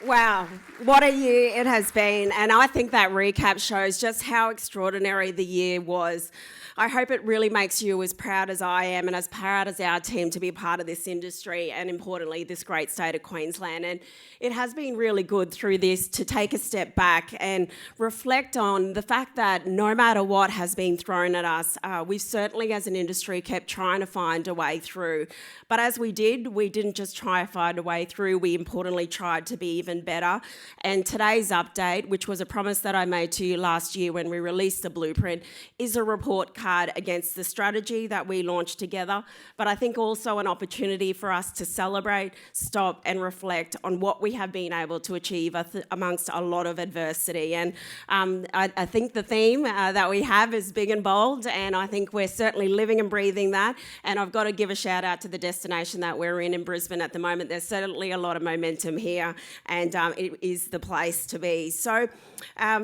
Wow, what a year it has been, and I think that recap shows just how extraordinary the year was. I hope it really makes you as proud as I am and as proud as our team to be a part of this industry and, importantly, this great state of Queensland. And it has been really good through this to take a step back and reflect on the fact that no matter what has been thrown at us, we've certainly as an industry kept trying to find a way through. But as we didn't just try to find a way through, we importantly tried to be even better. And today's update, which was a promise that I made to you last year when we released the blueprint, is a report card against the strategy that we launched together, but I think also an opportunity for us to celebrate, stop and reflect on what we have been able to achieve amongst a lot of adversity. And I think the theme that we have is big and bold, and I think we're certainly living and breathing that. And I've got to give a shout out to the destination that we're in Brisbane at the moment. There's certainly a lot of momentum here, and it is the place to be. So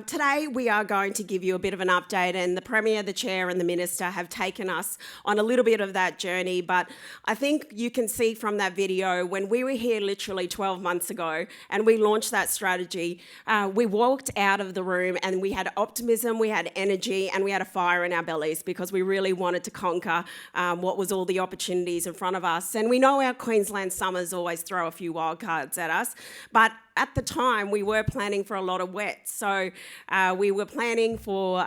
today we are going to give you a bit of an update, and the Premier, the Chair and the Minister have taken us on a little bit of that journey. But I think you can see from that video, when we were here literally 12 months ago and we launched that strategy, we walked out of the room and we had optimism, we had energy and we had a fire in our bellies because we really wanted to conquer what was all the opportunities in front of us. And we know our Queensland summers always throw a few wild cards at us, but at the time, we were planning for a lot of wet. So we were planning for,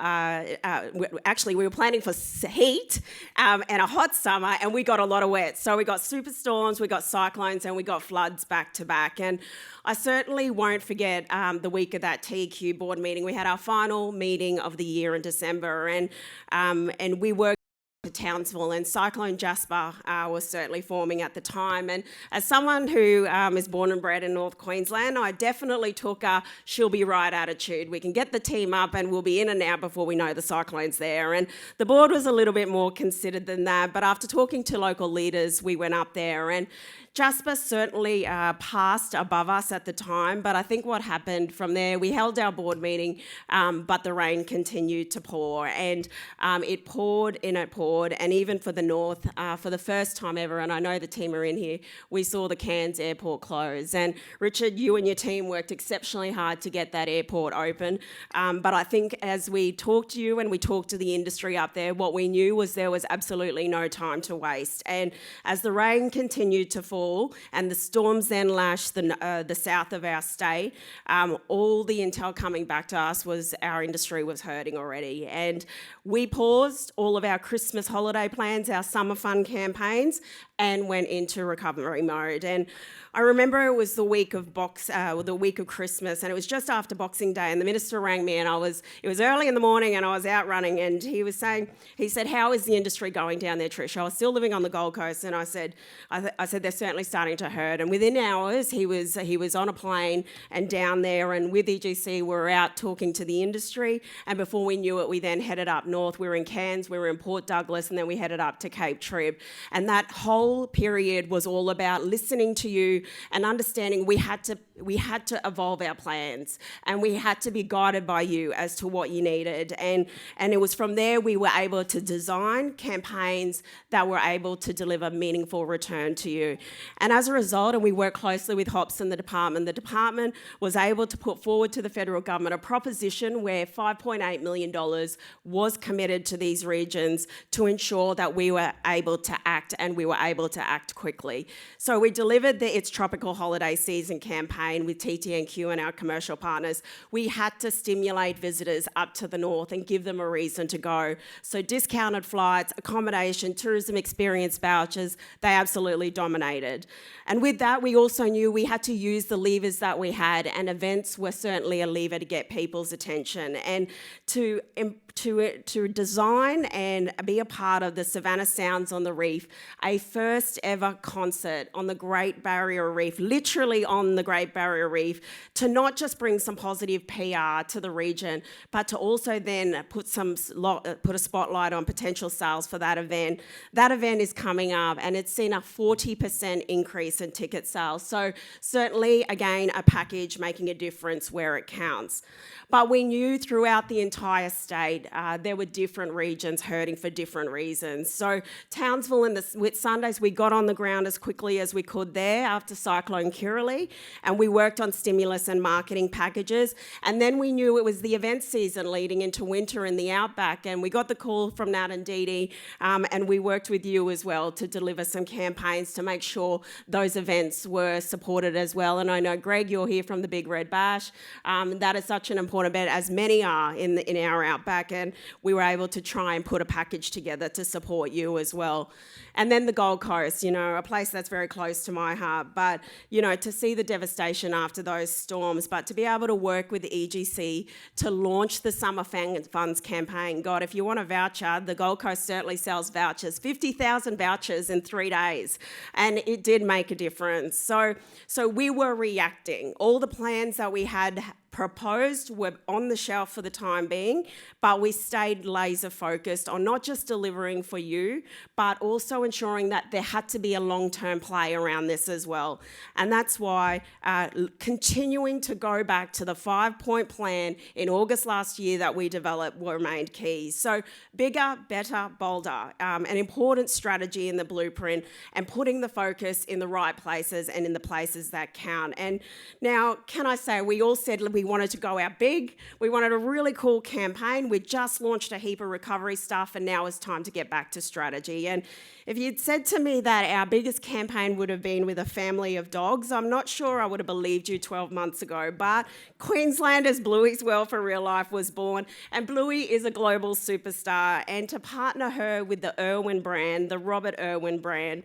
we were planning for heat and a hot summer, and we got a lot of wet. So we got superstorms, we got cyclones, and we got floods back to back. And I certainly won't forget the week of that TEQ board meeting. We had our final meeting of the year in December, and we were to Townsville, and Cyclone Jasper was certainly forming at the time. And as someone who is born and bred in North Queensland, I definitely took a she'll be right attitude. We can get the team up and we'll be in and out before we know the cyclone's there. And the board was a little bit more considered than that, but after talking to local leaders, we went up there, and Jasper certainly passed above us at the time, but I think what happened from there, we held our board meeting, but the rain continued to pour, and it poured, and even for the north, for the first time ever, and I know the team are in here, we saw the Cairns airport close. And Richard, you and your team worked exceptionally hard to get that airport open, but I think as we talked to you and we talked to the industry up there, what we knew was there was absolutely no time to waste. And as the rain continued to fall, and the storms then lashed the south of our state, all the intel coming back to us was our industry was hurting already. And we paused all of our Christmas holiday plans, our summer fun campaigns, and went into recovery mode. And I remember it was the week of Christmas, and it was just after Boxing Day, and the minister rang me, and it was early in the morning, and I was out running, and he said, how is the industry going down there, Trish? I was still living on the Gold Coast, and I said, they're certainly starting to hurt. And within hours, he was on a plane and down there, and with EGC, we were out talking to the industry, and before we knew it, we then headed up north. We were in Cairns, we were in Port Douglas, and then we headed up to Cape Trib. And that whole period was all about listening to you and understanding we had to evolve our plans, and we had to be guided by you as to what you needed. And it was from there we were able to design campaigns that were able to deliver meaningful return to you. And as a result, and we worked closely with Hops and the department was able to put forward to the federal government a proposition where $5.8 million was committed to these regions to ensure that we were able to act, and we were able to act quickly. So we delivered the It's Tropical Holiday Season campaign with TEQ and our commercial partners. We had to stimulate visitors up to the north and give them a reason to go. So discounted flights, accommodation, tourism experience vouchers, they absolutely dominated. And with that, we also knew we had to use the levers that we had, and events were certainly a lever to get people's attention. And to design and be a part of the Savannah Sounds on the Reef, a first ever concert on the Great Barrier Reef, literally on the Great Barrier Reef, to not just bring some positive PR to the region, but to also then put a spotlight on potential sales for that event. That event is coming up, and it's seen a 40% increase in ticket sales. So certainly, again, a package making a difference where it counts. But we knew throughout the entire state there were different regions hurting for different reasons. So Townsville, with Sunday realised we got on the ground as quickly as we could there after Cyclone Kirrily, and we worked on stimulus and marketing packages. And then we knew it was the event season leading into winter in the outback, and we got the call from Nat and Dee Dee, and we worked with you as well to deliver some campaigns to make sure those events were supported as well. And I know, Greg, you're here from the Big Red Bash. That is such an important event, as many are in our outback, and we were able to try and put a package together to support you as well. And then the Gold Coast, a place that's very close to my heart, but, to see the devastation after those storms, but to be able to work with the EGC to launch the Summer Funds campaign. God, if you want a voucher, the Gold Coast certainly sells vouchers, 50,000 vouchers in 3 days, and it did make a difference. So we were reacting. All the plans that we had proposed were on the shelf for the time being, but we stayed laser focused on not just delivering for you, but also ensuring that there had to be a long-term play around this as well. And that's why continuing to go back to the 5-point plan in August last year that we developed remained key. So bigger, better, bolder, an important strategy in the blueprint, and putting the focus in the right places and in the places that count. And now, can I say, we all said we wanted to go out big. We wanted a really cool campaign. We just launched a heap of recovery stuff, and now it's time to get back to strategy. And if you'd said to me that our biggest campaign would have been with a family of dogs, I'm not sure I would have believed you 12 months ago. But Queenslanders Bluey's World for Real Life was born, and Bluey is a global superstar. And to partner her with the Irwin brand, the Robert Irwin brand,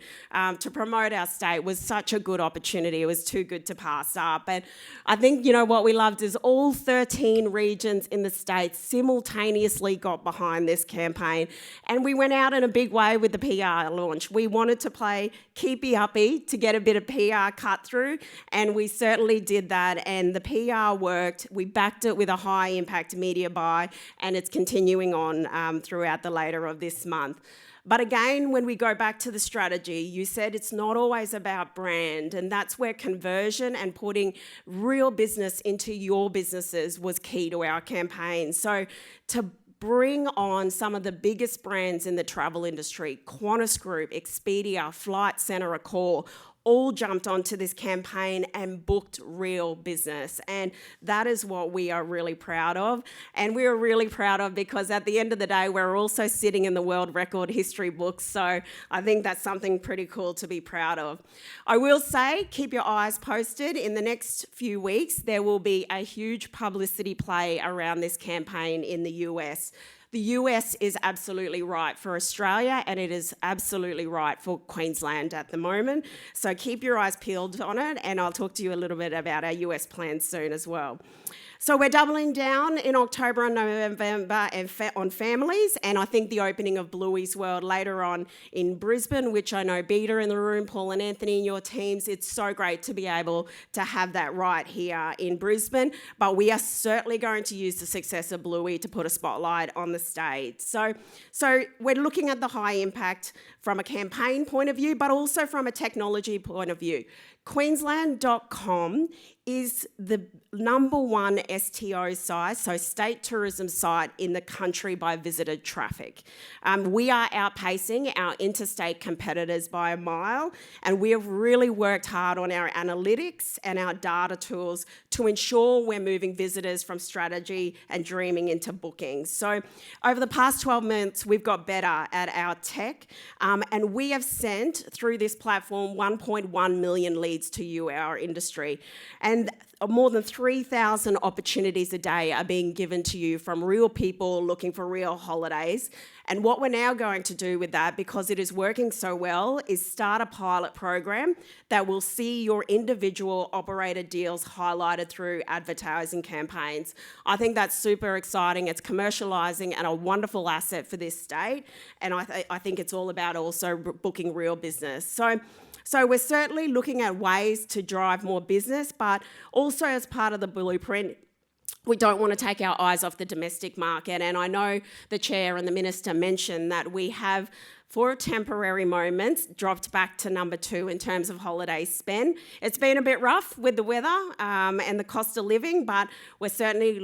to promote our state was such a good opportunity. It was too good to pass up. And I think, what we loved is all 13 regions in the state simultaneously got behind this campaign. And we went out in a big way with the PR launch. We wanted to play keepy uppy to get a bit of PR cut through, and we certainly did that, and the PR worked. We backed it with a high impact media buy, and it's continuing on throughout the later of this month. But again, when we go back to the strategy, you said it's not always about brand, and that's where conversion and putting real business into your businesses was key to our campaign. So to bring on some of the biggest brands in the travel industry, Qantas Group, Expedia, Flight Centre, Accor, all jumped onto this campaign and booked real business. And that is what we are really proud of. And we are really proud of because at the end of the day, we're also sitting in the world record history books. So I think that's something pretty cool to be proud of. I will say, keep your eyes posted. In the next few weeks, there will be a huge publicity play around this campaign in the US. The US is absolutely right for Australia, and it is absolutely right for Queensland at the moment. So keep your eyes peeled on it, and I'll talk to you a little bit about our US plans soon as well. So we're doubling down in October and November on families, and I think the opening of Bluey's World later on in Brisbane, which I know Beta in the room, Paul and Anthony in your teams, it's so great to be able to have that right here in Brisbane, but we are certainly going to use the success of Bluey to put a spotlight on the state. So we're looking at the high impact from a campaign point of view, but also from a technology point of view. Queensland.com is the #1 STO site, so state tourism site in the country by visited traffic. We are outpacing our interstate competitors by a mile, and we have really worked hard on our analytics and our data tools to ensure we're moving visitors from strategy and dreaming into bookings. So over the past 12 months, we've got better at our tech, and we have sent through this platform 1.1 million leads to you, our industry. And more than 3,000 opportunities a day are being given to you from real people looking for real holidays. And what we're now going to do with that, because it is working so well, is start a pilot program that will see your individual operator deals highlighted through advertising campaigns. I think that's super exciting. It's commercialising and a wonderful asset for this state. And I think it's all about also booking real business. So we're certainly looking at ways to drive more business, but also as part of the blueprint, we don't want to take our eyes off the domestic market. And I know the Chair and the Minister mentioned that we have for a temporary moment, dropped back to number 2 in terms of holiday spend. It's been a bit rough with the weather and the cost of living, but we're certainly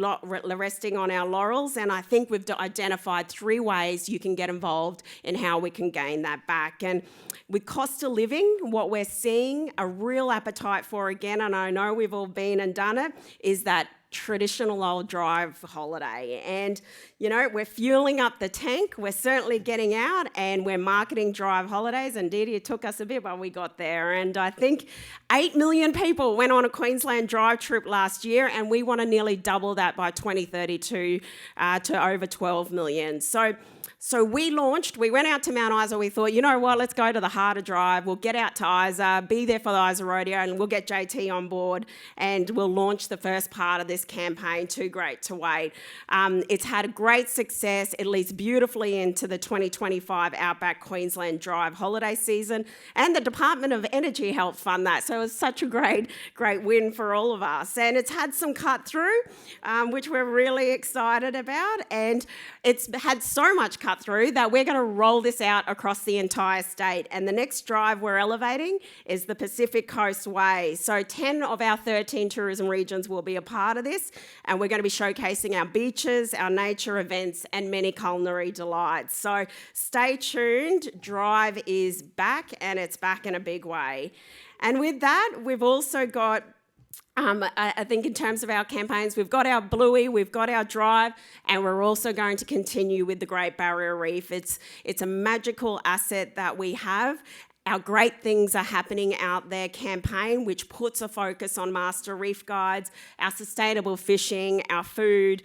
resting on our laurels, and I think we've identified 3 ways you can get involved in how we can gain that back. And with cost of living, what we're seeing a real appetite for again, and I know we've all been and done it, is that traditional old drive holiday. And, you know, we're fueling up the tank, we're certainly getting out, and we're marketing drive holidays. Indeed, it took us a bit, but we got there. And I think 8 million people went on a Queensland drive trip last year, and we want to nearly double that by 2032 to over 12 million. So we went out to Mount Isa, we thought, you know what, let's go to the heart of drive, we'll get out to Isa, be there for the Isa Rodeo, and we'll get JT on board, and we'll launch the first part of this campaign, Too Great to Wait. It's had a great success, it leads beautifully into the 2025 Outback Queensland Drive holiday season, and the Department of Energy helped fund that, so it was such a great win for all of us. And it's had some cut through, which we're really excited about, and it's had so much cut through that we're going to roll this out across the entire state. And the next drive we're elevating is the Pacific Coast Way. So 10 of our 13 tourism regions will be a part of this, and we're going to be showcasing our beaches, our nature events, and many culinary delights. So stay tuned. Drive is back, and it's back in a big way. And with that, we've also got I think in terms of our campaigns, we've got our Bluey, we've got our Drive, and we're also going to continue with the Great Barrier Reef. It's a magical asset that we have. Our Great Things Are Happening Out There campaign, which puts a focus on master reef guides, our sustainable fishing, our food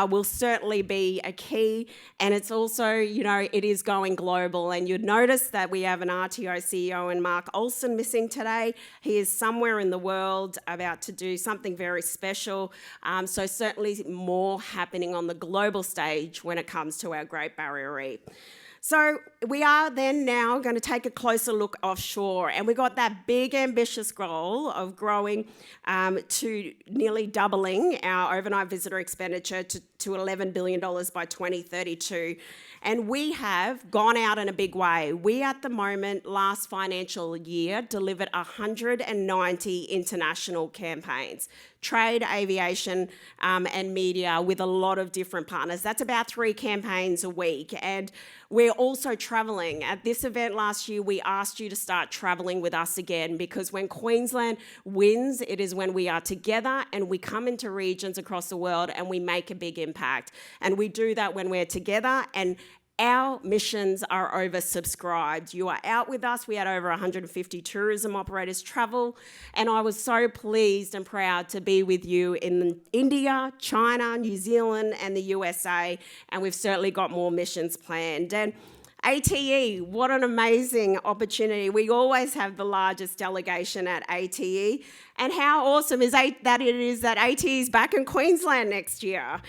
will certainly be a key. And it's also, you know, it is going global. And you'd notice that we have an RTO CEO and Mark Olsen missing today. He is somewhere in the world about to do something very special. So certainly more happening on the global stage when it comes to our Great Barrier Reef. So we are then now going to take a closer look offshore, and we've got that big ambitious goal of growing to nearly doubling our overnight visitor expenditure to $11 billion by 2032. And we have gone out in a big way. We, at the moment, last financial year, delivered 190 international campaigns, trade, aviation, and media, with a lot of different partners. That's about 3 campaigns a week. And we're also travelling. At this event last year, we asked you to start travelling with us again, because when Queensland wins, it is when we are together and we come into regions across the world and we make a big impact. And we do that when we're together, and our missions are oversubscribed. You are out with us. We had over 150 tourism operators travel, and I was so pleased and proud to be with you in India, China, New Zealand, and the USA, and we've certainly got more missions planned. And ATE, what an amazing opportunity. We always have the largest delegation at ATE, and how awesome is that it is that ATE is back in Queensland next year.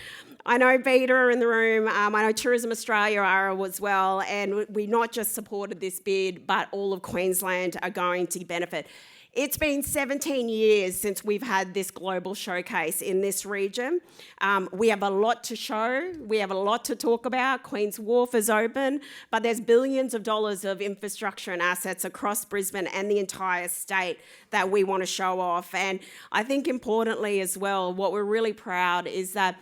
I know Beta are in the room, I know Tourism Australia are as well, and we not just supported this bid, but all of Queensland are going to benefit. It's been 17 years since we've had this global showcase in this region. We have a lot to show, we have a lot to talk about. Queen's Wharf is open, but there's billions of dollars of infrastructure and assets across Brisbane and the entire state that we want to show off. And I think importantly as well, what we're really proud is that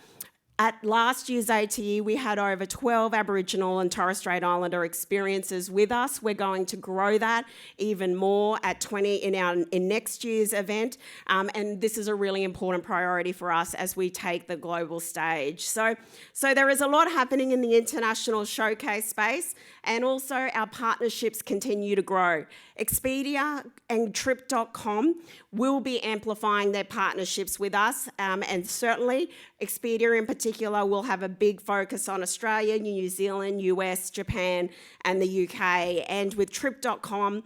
at last year's ATE, we had over 12 Aboriginal and Torres Strait Islander experiences with us. We're going to grow that even more at 20 in next year's event, and this is a really important priority for us as we take the global stage. So there is a lot happening in the international showcase space, and also our partnerships continue to grow. Expedia and Trip.com will be amplifying their partnerships with us, and certainly Expedia in particular will have a big focus on Australia, New Zealand, US, Japan, and the UK. And with Trip.com,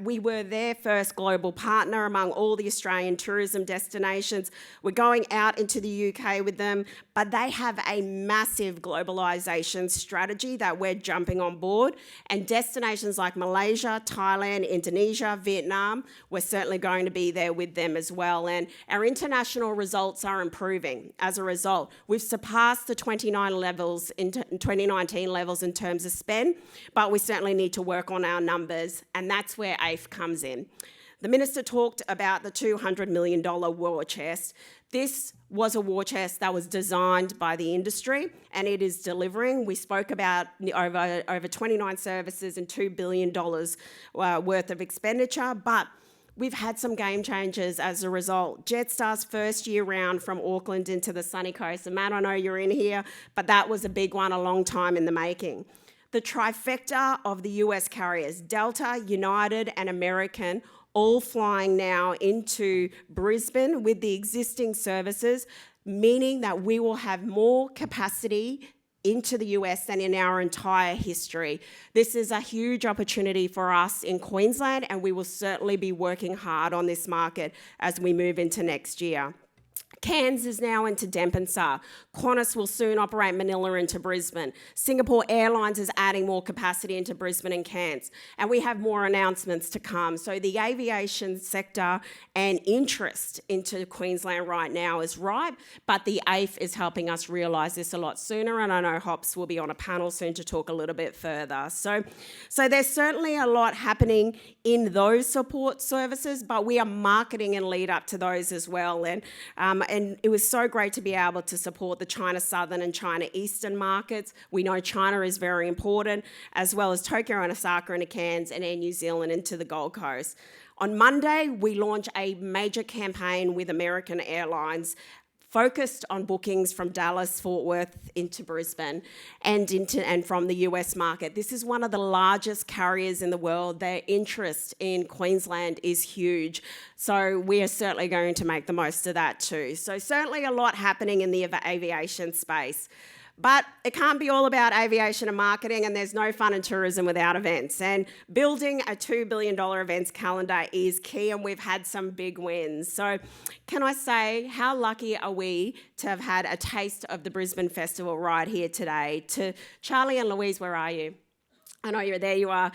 we were their first global partner among all the Australian tourism destinations. We're going out into the UK with them, but they have a massive globalisation strategy that we're jumping on board. And destinations like Malaysia, Thailand, Indonesia, Vietnam, we're certainly going to be there with them as well. And our international results are improving as a result. We've surpassed the 2019 levels in terms of spend, but we certainly need to work on our numbers, and that's where AIF comes in. The Minister talked about the $200 million war chest. This was a war chest that was designed by the industry, and it is delivering. We spoke about over 29 services and $2 billion worth of expenditure, but we've had some game changers as a result. Jetstar's first year round from Auckland into the sunny coast, and Matt, I know you're in here, but that was a big one, a long time in the making. The trifecta of the US carriers, Delta, United, and American, all flying now into Brisbane with the existing services, meaning that we will have more capacity into the US than in our entire history. This is a huge opportunity for us in Queensland, and we will certainly be working hard on this market as we move into next year. Cairns is now into Dempensar. Qantas will soon operate Manila into Brisbane. Singapore Airlines is adding more capacity into Brisbane and Cairns. And we have more announcements to come. So the aviation sector and interest into Queensland right now is ripe, but the AIF is helping us realise this a lot sooner, and I know Hops will be on a panel soon to talk a little bit further. So there's certainly a lot happening in those support services, but we are marketing and lead up to those as well. And it was so great to be able to support the China Southern and China Eastern markets. We know China is very important, as well as Tokyo and Osaka into Cairns and Air New Zealand into the Gold Coast. On Monday, we launched a major campaign with American Airlines focused on bookings from Dallas, Fort Worth into Brisbane and from the US market. This is one of the largest carriers in the world. Their interest in Queensland is huge. So we are certainly going to make the most of that too. So certainly a lot happening in the aviation space. But it can't be all about aviation and marketing, and there's no fun in tourism without events. And building a $2 billion events calendar is key, and we've had some big wins. So can I say, how lucky are we to have had a taste of the Brisbane Festival right here today? To Charlie and Louise, where are you? I know you're there, you are.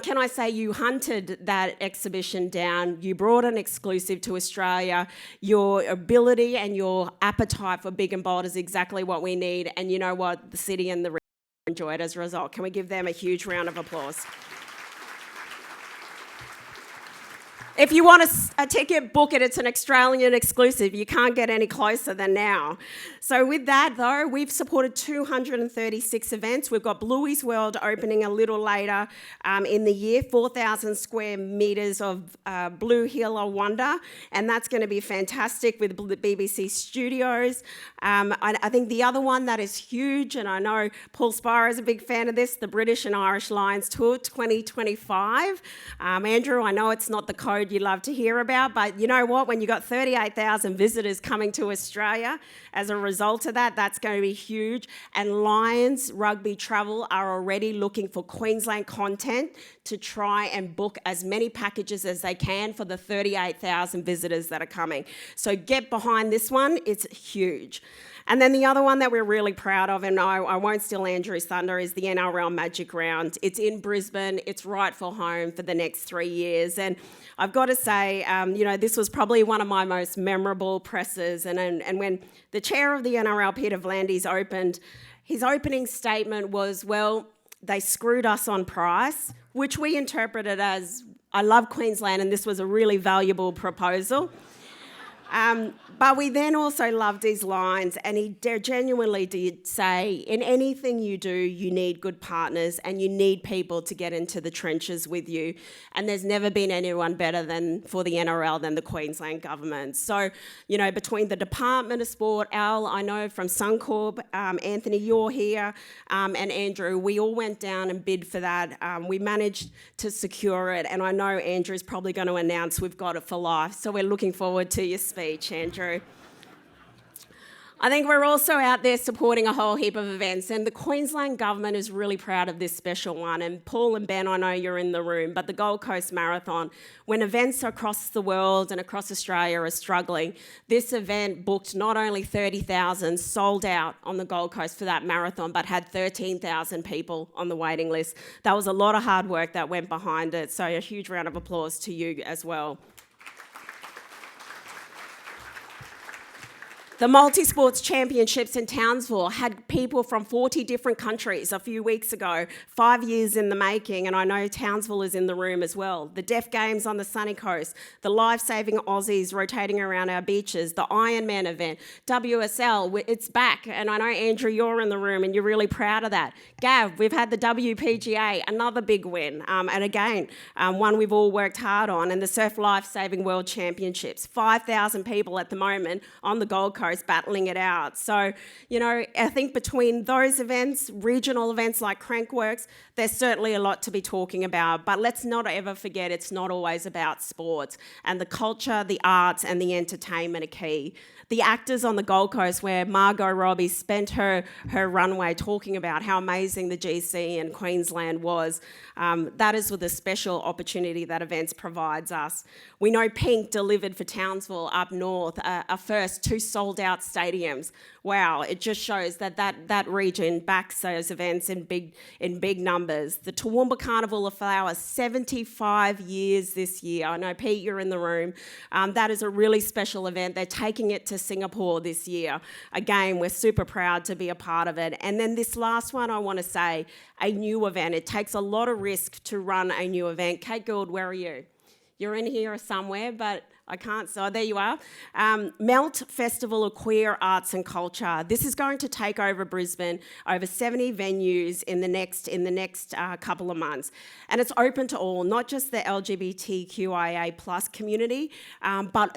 Can I say you hunted that exhibition down, you brought an exclusive to Australia, your ability and your appetite for big and bold is exactly what we need, and you know what, the city and the region enjoyed as a result. Can we give them a huge round of applause? If you want a ticket, book it. It's an Australian exclusive. You can't get any closer than now. So with that, though, we've supported 236 events. We've got Bluey's World opening a little later in the year, 4,000 square metres of Blue Hill of Wonder, and that's going to be fantastic with the BBC Studios. I think the other one that is huge, and I know Paul Spire is a big fan of this, the British and Irish Lions Tour 2025. Andrew, I know it's not the code you love to hear about, but you know what? When you've got 38,000 visitors coming to Australia as a result of that, that's going to be huge. And Lions Rugby Travel are already looking for Queensland content to try and book as many packages as they can for the 38,000 visitors that are coming. So get behind this one, it's huge. And then the other one that we're really proud of, and I won't steal Andrew's thunder, is the NRL Magic Round. It's in Brisbane, it's rightful home for the next 3 years. And I've got to say, this was probably one of my most memorable presses. And when the chair of the NRL, Peter V'landys, opened, his opening statement was, well, they screwed us on price, which we interpreted as, I love Queensland and this was a really valuable proposal. But we then also loved his lines, and he genuinely did say, in anything you do, you need good partners and you need people to get into the trenches with you. And there's never been anyone better for the NRL than the Queensland government. So, between the Department of Sport, Al, I know from Suncorp, Anthony, you're here, and Andrew, we all went down and bid for that. We managed to secure it, and I know Andrew's probably going to announce we've got it for life. So we're looking forward to your speech, Andrew. I think we're also out there supporting a whole heap of events, and the Queensland government is really proud of this special one. And Paul and Ben, I know you're in the room, but the Gold Coast Marathon, when events across the world and across Australia are struggling, this event booked not only 30,000, sold out on the Gold Coast for that marathon, but had 13,000 people on the waiting list. That was a lot of hard work that went behind it, so a huge round of applause to you as well. The Multi-Sports Championships in Townsville had people from 40 different countries a few weeks ago, 5 years in the making, and I know Townsville is in the room as well. The Deaf Games on the sunny coast, the life-saving Aussies rotating around our beaches, the Ironman event, WSL, it's back, and I know, Andrew, you're in the room and you're really proud of that. Gav, we've had the WPGA, another big win, and again, one we've all worked hard on, and the Surf Life-Saving World Championships. 5,000 people at the moment on the Gold Coast battling it out. So, I think between those events, regional events like Crankworks, there's certainly a lot to be talking about. But let's not ever forget it's not always about sports. And the culture, the arts, and the entertainment are key. The actors on the Gold Coast, where Margot Robbie spent her runway talking about how amazing the GC and Queensland was, that is with a special opportunity that Events provides us. We know Pink delivered for Townsville up north a first 2 sold-out stadiums. Wow, it just shows that region backs those events in big numbers. The Toowoomba Carnival of Flowers, 75 years this year. I know, Pete, you're in the room. That is a really special event. They're taking it to Singapore this year. Again, we're super proud to be a part of it. And then this last one, I want to say, a new event. It takes a lot of risk to run a new event. Kate Gould, where are you? You're in here somewhere, but I can't, so there you are. Melt Festival of Queer Arts and Culture. This is going to take over Brisbane, over 70 venues in the next couple of months. And it's open to all, not just the LGBTQIA plus community, but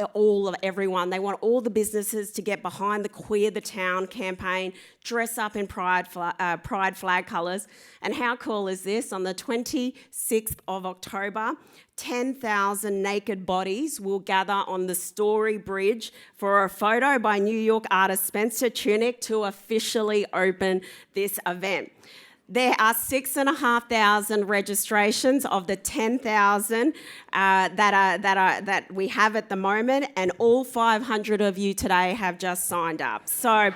everyone. They want all the businesses to get behind the Queer the Town campaign, dress up in pride flag colours. And how cool is this? On the 26th of October, 10,000 naked bodies will gather on the Story Bridge for a photo by New York artist Spencer Tunick to officially open this event. There are 6,500 registrations of the 10,000 that we have at the moment, and all 500 of you today have just signed up. So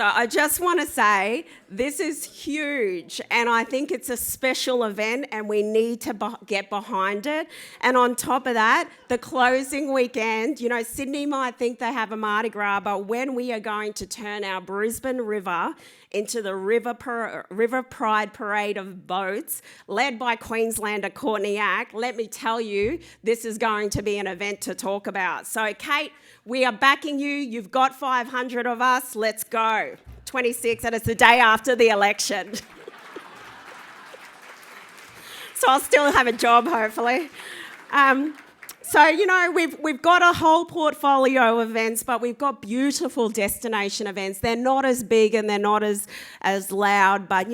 I just want to say this is huge, and I think it's a special event and we need to get behind it. And on top of that, the closing weekend, Sydney might think they have a Mardi Gras, but when we are going to turn our Brisbane River into the River Pride Parade of boats, led by Queenslander Courtney Ack, let me tell you, this is going to be an event to talk about. So, Kate, we are backing you. You've got 500 of us. Let's go. 26, and it's the day after the election. So I'll still have a job, hopefully. So, we've got a whole portfolio of events, but we've got beautiful destination events. They're not as big and they're not as loud, but,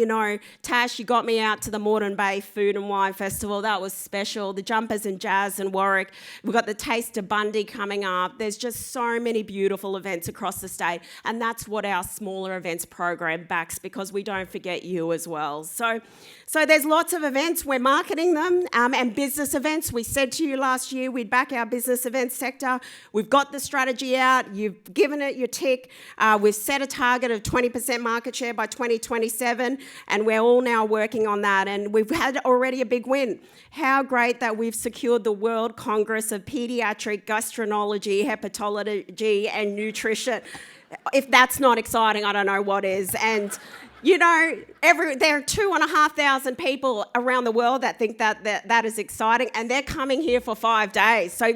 Tash, you got me out to the Moreton Bay Food and Wine Festival. That was special. The Jumpers and Jazz in Warwick. We've got the Taste of Bundy coming up. There's just so many beautiful events across the state, and that's what our smaller events program backs, because we don't forget you as well. So there's lots of events. We're marketing them, and business events. We said to you last year we'd back our business events sector. We've got the strategy out. You've given it your tick. We've set a target of 20% market share by 2027, and we're all now working on that. And we've had already a big win. How great that we've secured the World Congress of Paediatric Gastroenterology, Hepatology and Nutrition. If that's not exciting, I don't know what is. And there are 2,500 people around the world that think that is exciting, and they're coming here for 5 days. So,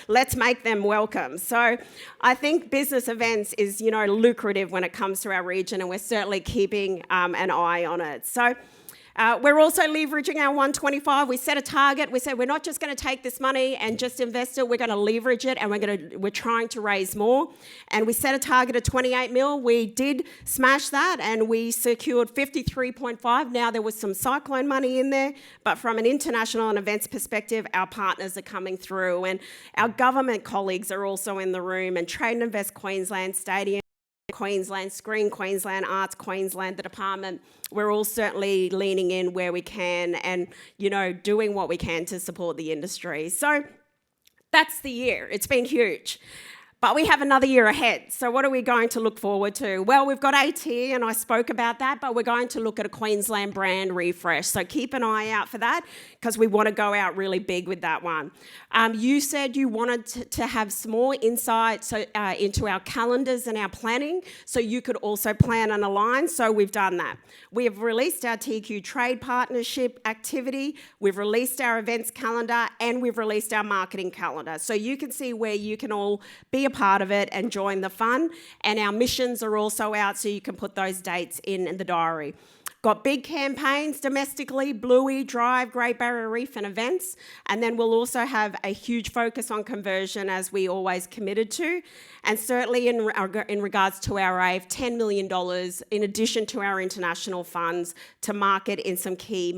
let's make them welcome. So I think business events is, lucrative when it comes to our region, and we're certainly keeping an eye on it. So we're also leveraging our 125. We set a target. We said we're not just going to take this money and just invest it. We're going to leverage it, and we're trying to raise more. And we set a target of 28 mil. We did smash that, and we secured 53.5. Now there was some cyclone money in there, but from an international and events perspective, our partners are coming through, and our government colleagues are also in the room. And Trade and Invest Queensland, Stadium Queensland, Screen Queensland, Arts Queensland, the department, we're all certainly leaning in where we can and, doing what we can to support the industry. So that's the year. It's been huge. But we have another year ahead. So what are we going to look forward to? Well, we've got AT, and I spoke about that, but we're going to look at a Queensland brand refresh. So keep an eye out for that, because we want to go out really big with that one. You said you wanted to have some more insight into our calendars and our planning, so you could also plan and align. So we've done that. We have released our TEQ trade partnership activity, we've released our events calendar, and we've released our marketing calendar. So you can see where you can all be a part of it and join the fun. And our missions are also out, so you can put those dates in the diary. Got big campaigns domestically, Bluey, Drive, Great Barrier Reef and events. And then we'll also have a huge focus on conversion, as we always committed to. And certainly in regards to our AIF, $10 million in addition to our international funds to market in some key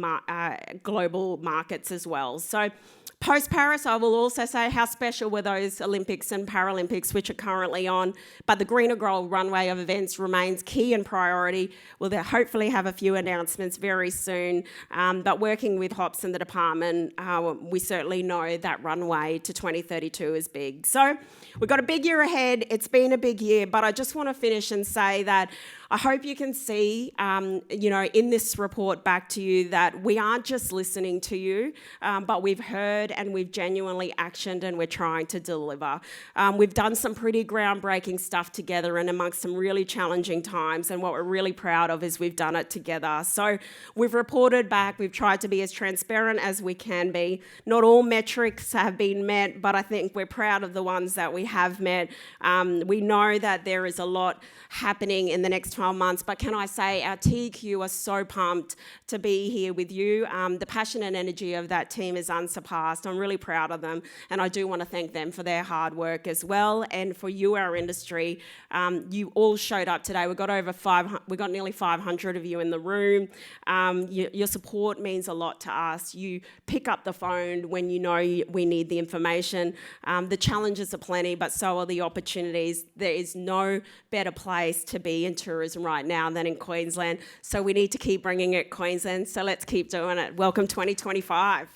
global markets as well. So post-Paris, I will also say how special were those Olympics and Paralympics, which are currently on, but the green or gold runway of events remains key and priority. We'll hopefully have a few announcements very soon, but working with Hops and the department, we certainly know that runway to 2032 is big. So we've got a big year ahead. It's been a big year, but I just want to finish and say that I hope you can see, in this report back to you, that we aren't just listening to you, but we've heard and we've genuinely actioned, and we're trying to deliver. We've done some pretty groundbreaking stuff together and amongst some really challenging times, and what we're really proud of is we've done it together. So we've reported back, we've tried to be as transparent as we can be. Not all metrics have been met, but I think we're proud of the ones that we have met. We know that there is a lot happening in the next 12 months, but can I say our TEQ are so pumped to be here with you. The passion and energy of that team is unsurpassed. I'm really proud of them, and I do want to thank them for their hard work as well, and for you, our industry. You all showed up today. We got nearly 500 of you in the room. Your support means a lot to us. You pick up the phone when you know we need the information. The challenges are plenty, but so are the opportunities. There is no better place to be in tourism right now than in Queensland, so we need to keep bringing it Queensland, so let's keep doing it. Welcome 2025.